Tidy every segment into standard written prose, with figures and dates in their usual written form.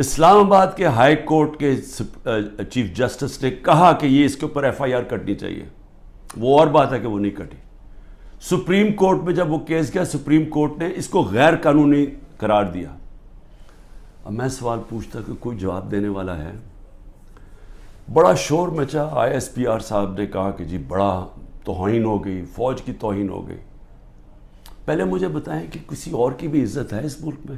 اسلام آباد کے high court کے چیف جسٹس نے کہا کہ یہ اس کے اوپر ایف آئی آر کٹنی چاہیے. وہ اور بات ہے کہ وہ نہیں کٹی. سپریم کورٹ میں جب وہ کیس گیا سپریم کورٹ نے اس کو غیر قانونی قرار دیا. اب میں سوال پوچھتا کہ کوئی جواب دینے والا ہے؟ بڑا شور مچا. آئی ایس پی آر صاحب نے کہا کہ جی بڑا توہین ہو گئی, فوج کی توہین ہو گئی. پہلے مجھے بتائیں کہ کسی اور کی بھی عزت ہے اس ملک میں؟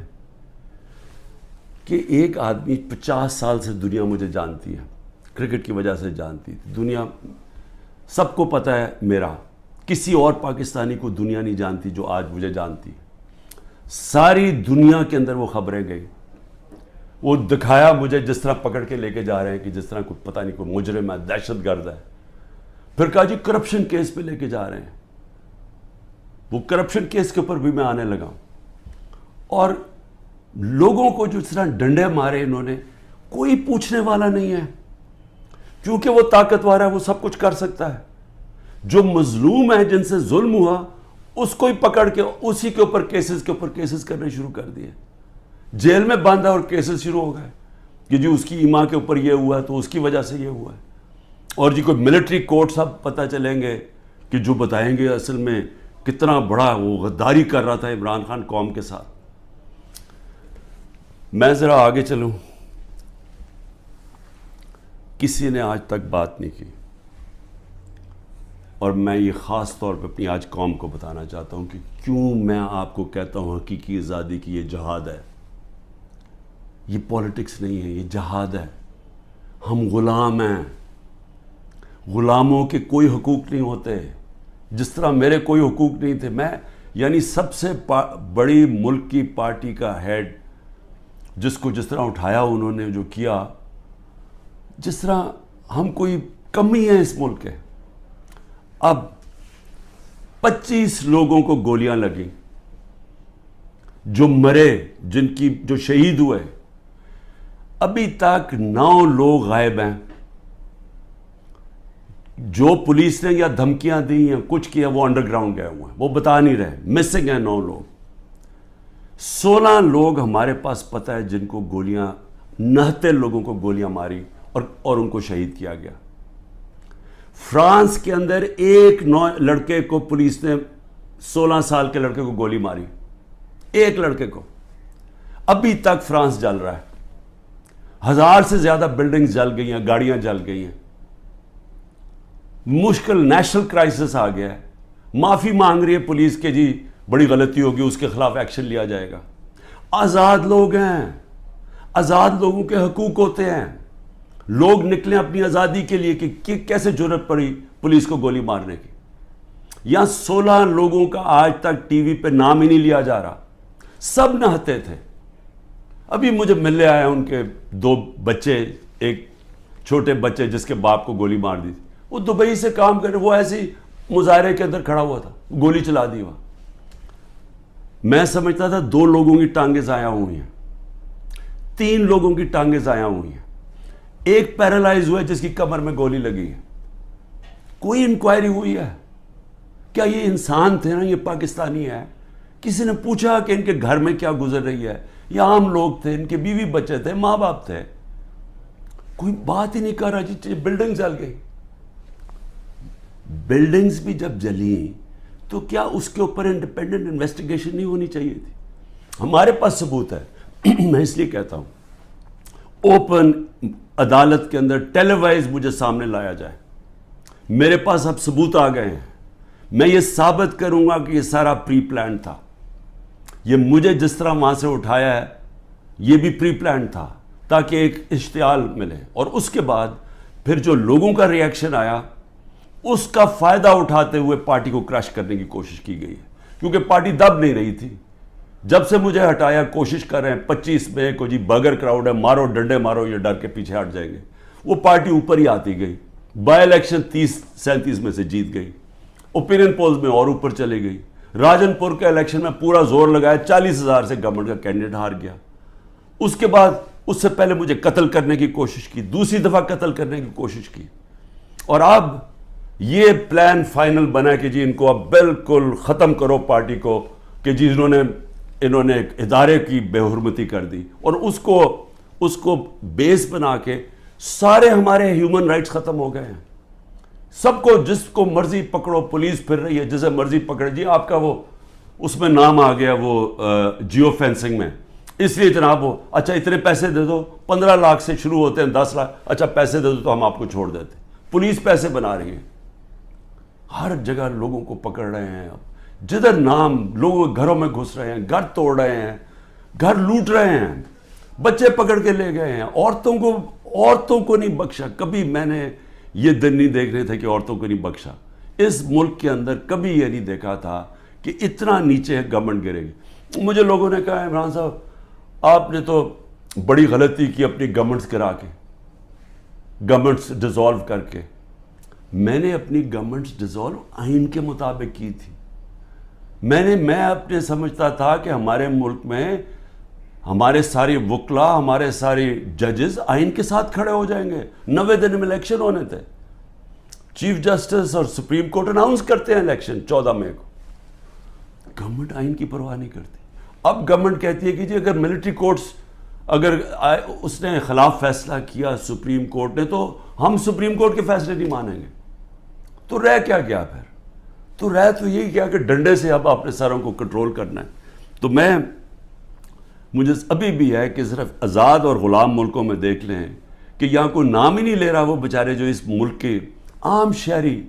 کہ ایک آدمی 50 سال سے دنیا مجھے جانتی ہے, کرکٹ کی وجہ سے جانتی تھی دنیا, سب کو پتہ ہے میرا. کسی اور پاکستانی کو دنیا نہیں جانتی جو آج مجھے جانتی. ساری دنیا کے اندر وہ خبریں گئی. وہ دکھایا مجھے جس طرح پکڑ کے لے کے جا رہے ہیں کہ جس طرح کوئی پتہ نہیں کوئی مجرم ہے, دہشت گرد ہے. پھر کہا جی کرپشن کیس پہ لے کے جا رہے ہیں. وہ کرپشن کیس کے اوپر بھی میں آنے لگا ہوں. اور لوگوں کو جو اس طرح ڈنڈے مارے انہوں نے, کوئی پوچھنے والا نہیں ہے کیونکہ وہ طاقتور ہے, وہ سب کچھ کر سکتا ہے. جو مظلوم ہے, جن سے ظلم ہوا, اس کو ہی پکڑ کے اسی کے اوپر کیسز کرنے شروع کر دیے. جیل میں باندھا اور کیسز شروع ہو گئے کہ جی اس کی ایما کے اوپر یہ ہوا ہے تو اس کی وجہ سے یہ ہوا ہے. اور جی کوئی ملٹری کورٹ سب پتہ چلیں گے کہ جو بتائیں گے اصل میں کتنا بڑا وہ غداری کر رہا تھا عمران خان قوم کے ساتھ. میں ذرا آگے چلوں. کسی نے آج تک بات نہیں کی, اور میں یہ خاص طور پہ اپنی آج قوم کو بتانا چاہتا ہوں کہ کیوں میں آپ کو کہتا ہوں حقیقی آزادی کی یہ جہاد ہے. یہ پولیٹکس نہیں ہے, یہ جہاد ہے. ہم غلام ہیں. غلاموں کے کوئی حقوق نہیں ہوتے. جس طرح میرے کوئی حقوق نہیں تھے, میں یعنی سب سے بڑی ملک کی پارٹی کا ہیڈ, جس کو جس طرح اٹھایا انہوں نے, جو کیا, جس طرح ہم کوئی کمی ہے اس ملک کے. اب 25 لوگوں کو گولیاں لگیں, جو مرے, جو شہید ہوئے, ابھی تک 9 لوگ غائب ہیں. جو پولیس نے یا دھمکیاں دی یا کچھ کیا وہ انڈر گراؤنڈ گئے ہوئے ہیں, وہ بتا نہیں رہے. مسنگ ہیں 9 لوگ. 16 لوگ ہمارے پاس پتہ ہے جن کو گولیاں, 69 لوگوں کو گولیاں ماری اور ان کو شہید کیا گیا. فرانس کے اندر ایک لڑکے کو پولیس نے 16 سال کے لڑکے کو گولی ماری, ایک لڑکے کو. ابھی تک فرانس جل رہا ہے. 1000 سے زیادہ بلڈنگز جل گئی ہیں, گاڑیاں جل گئی ہیں. مشکل نیشنل کرائسس آ گیا ہے. معافی مانگ رہی ہے پولیس کے جی بڑی غلطی ہوگی, اس کے خلاف ایکشن لیا جائے گا. آزاد لوگ ہیں, آزاد لوگوں کے حقوق ہوتے ہیں. لوگ نکلیں اپنی آزادی کے لیے کہ کیسے جرأت پڑی پولیس کو گولی مارنے کی. یہاں 16 لوگوں کا آج تک ٹی وی پہ نام ہی نہیں لیا جا رہا. سب نہتے تھے. ابھی مجھے ملنے آئے ان کے 2 بچے, ایک چھوٹے بچے جس کے باپ کو گولی مار دی. وہ دبئی سے کام کرے, وہ ایسی مظاہرے کے اندر کھڑا ہوا تھا, گولی چلا دی وہاں. میں سمجھتا تھا 2 لوگوں کی ٹانگیں ضائع ہوئی ہیں, 3 لوگوں کی ٹانگیں ضائع ہوئی ہیں. ایک پیرالائز ہوا ہے جس کی کمر میں گولی لگی ہے. کوئی انکوائری ہوئی ہے کیا یہ انسان تھے نا, یہ پاکستانی ہے؟ کسی نے پوچھا کہ ان کے گھر میں کیا گزر رہی ہے؟ یہ عام لوگ تھے, ان کے بیوی بچے تھے, ماں باپ تھے. کوئی بات ہی نہیں کر رہا. جی بلڈنگ جل گئی. بلڈنگز بھی جب جلیں تو کیا اس کے اوپر انڈیپینڈنٹ انویسٹیگیشن نہیں ہونی چاہیے تھی؟ ہمارے پاس ثبوت ہے. میں اس لیے کہتا ہوں اوپن عدالت کے اندر ٹیلی وائز مجھے سامنے لایا جائے. میرے پاس اب ثبوت آ گئے ہیں. میں یہ ثابت کروں گا کہ یہ سارا پری پلان تھا. یہ مجھے جس طرح وہاں سے اٹھایا ہے یہ بھی پری پلان تھا تاکہ ایک اشتعال ملے. اور اس کے بعد پھر جو لوگوں کا ری ایکشن آیا اس کا فائدہ اٹھاتے ہوئے پارٹی کو کرش کرنے کی کوشش کی گئی ہے. کیونکہ پارٹی دب نہیں رہی تھی. جب سے مجھے ہٹایا کوشش کر رہے ہیں 25 مئی کو جی بگر کراؤڈ ہے, مارو ڈنڈے مارو, یہ ڈر کے پیچھے ہٹ جائیں گے. وہ پارٹی اوپر ہی آتی گئی. بائی الیکشن 30-37 میں سے جیت گئی. اوپینین پولز میں اور اوپر چلی گئی. راجن پور کے الیکشن میں پورا زور لگایا, 40,000 سے گورنمنٹ کا کینڈیڈیٹ ہار گیا. اس کے بعد اس سے پہلے مجھے قتل کرنے کی کوشش کی, دوسری دفعہ قتل کرنے کی کوشش کی. اور اب یہ پلان فائنل بنا کہ جی ان کو اب بالکل ختم کرو پارٹی کو, کہ جی انہوں نے ایک ادارے کی بے حرمتی کر دی. اور اس کو اس کو بیس بنا کے سارے ہمارے ہیومن رائٹس ختم ہو گئے ہیں. سب کو جس کو مرضی پکڑو, پولیس پھر رہی ہے جسے مرضی پکڑے, جی آپ کا وہ اس میں نام آ گیا وہ جیو فینسنگ میں, اس لیے جناب وہ اچھا اتنے پیسے دے دو, 15 لاکھ سے شروع ہوتے ہیں, 10 لاکھ, اچھا پیسے دے دو تو ہم آپ کو چھوڑ دیتے. پولیس پیسے بنا رہی ہے, ہر جگہ لوگوں کو پکڑ رہے ہیں. اب جدھر نام لوگ گھروں میں گھس رہے ہیں, گھر توڑ رہے ہیں, گھر لوٹ رہے ہیں, بچے پکڑ کے لے گئے ہیں, عورتوں کو نہیں بخشا. کبھی میں نے یہ دن نہیں دیکھ رہے تھے کہ عورتوں کو نہیں بخشا. اس ملک کے اندر کبھی یہ نہیں دیکھا تھا کہ اتنا نیچے گورنمنٹ گرے گی. مجھے لوگوں نے کہا عمران صاحب آپ نے تو بڑی غلطی کی اپنی گورنمنٹس گرا کے, گورنمنٹس ڈیزالو کر کے. میں نے اپنی گورنمنٹس ڈیزالو آئین کے مطابق کی تھی. میں اپنے سمجھتا تھا کہ ہمارے ملک میں ہمارے سارے وکلا, ہمارے سارے ججز آئین کے ساتھ کھڑے ہو جائیں گے. 90 دن میں الیکشن ہونے تھے. چیف جسٹس اور سپریم کورٹ اناؤنس کرتے ہیں الیکشن 14 مئی کو. گورنمنٹ آئین کی پرواہ نہیں کرتی. اب گورنمنٹ کہتی ہے کہ جی اگر ملٹری کورٹس اگر اس نے خلاف فیصلہ کیا سپریم کورٹ نے, تو ہم سپریم کورٹ کے فیصلے نہیں مانیں گے. تو رہ کیا گیا پھر؟ تو رہ تو یہی کیا کہ ڈنڈے سے اب اپنے سروں کو کنٹرول کرنا ہے. تو مجھے ابھی بھی ہے کہ صرف آزاد اور غلام ملکوں میں دیکھ لیں کہ یہاں کوئی نام ہی نہیں لے رہا وہ بیچارے جو اس ملک کے عام شہری,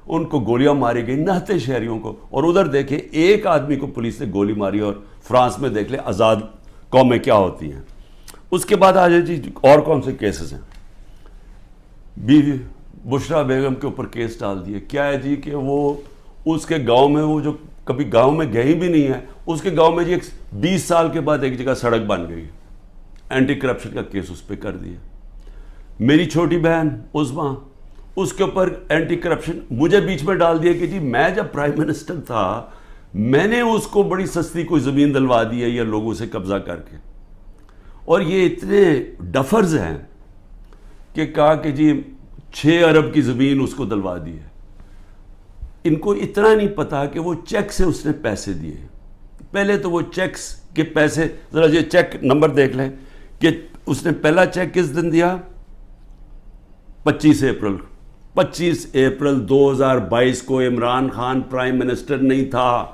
ان کو گولیاں ماری گئی, نہتے شہریوں کو. اور ادھر دیکھیں ایک آدمی کو پولیس نے گولی ماری, اور فرانس میں دیکھ لیں آزاد قومیں کیا ہوتی ہیں. اس کے بعد آ جائے جی اور کون سے کیسز ہیں. بیوی بشرا بیگم کے اوپر کیس ڈال دیے. کیا ہے جی کہ وہ اس کے گاؤں میں, وہ جو کبھی گاؤں میں گئی بھی نہیں ہے, اس کے گاؤں میں جی 20 سال کے بعد ایک جگہ سڑک بن گئی, اینٹی کرپشن کا کیس اس پہ کر دیا. میری چھوٹی بہن عظمیٰ, اس کے اوپر اینٹی کرپشن مجھے بیچ میں ڈال دیا کہ جی میں جب پرائم منسٹر تھا میں نے اس کو بڑی سستی کوئی زمین دلوا دی ہے یا لوگوں سے قبضہ کر کے. اور یہ اتنے ڈفرز ہیں کہ کہا کہ جی 6 ارب کی زمین اس کو دلوا دی ہے. ان کو اتنا نہیں پتا کہ وہ چیک سے اس نے پیسے دیے. پہلے تو وہ چیکس کے پیسے, ذرا یہ چیک نمبر دیکھ لیں کہ اس نے پہلا چیک کس دن دیا, 25 اپریل 2022 کو. عمران خان پرائم منسٹر نہیں تھا.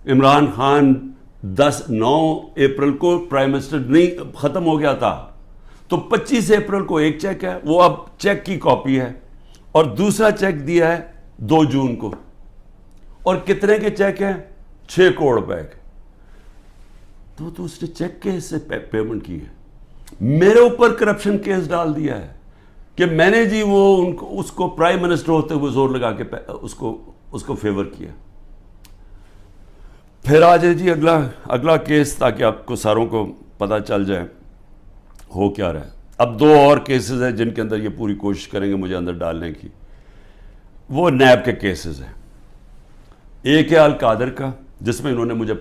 عمران خان 9 اپریل کو پرائم منسٹر نہیں ختم ہو گیا تھا. تو 25 اپریل کو ایک چیک ہے, وہ اب چیک کی کاپی ہے, اور دوسرا چیک دیا ہے 2 جون کو. اور کتنے کے چیک ہیں؟ 6 کروڑ روپے کے. تو اس نے چیک کے سے پیمنٹ کی ہے. میرے اوپر کرپشن کیس ڈال دیا ہے کہ میں نے جی وہ اس کو پرائم منسٹر ہوتے ہوئے زور لگا کے اس کو فیور کیا. پھر آ جائے جی اگلا کیس, تاکہ آپ کو ساروں کو پتہ چل جائے ہو کیا رہا ہے. اب 2 اور کیسز ہیں جن کے اندر یہ پوری کوشش کریں گے مجھے اندر ڈالنے کی. وہ نیب کے کیسز ہیں. ایک ہے القادر کا, جس میں انہوں نے مجھے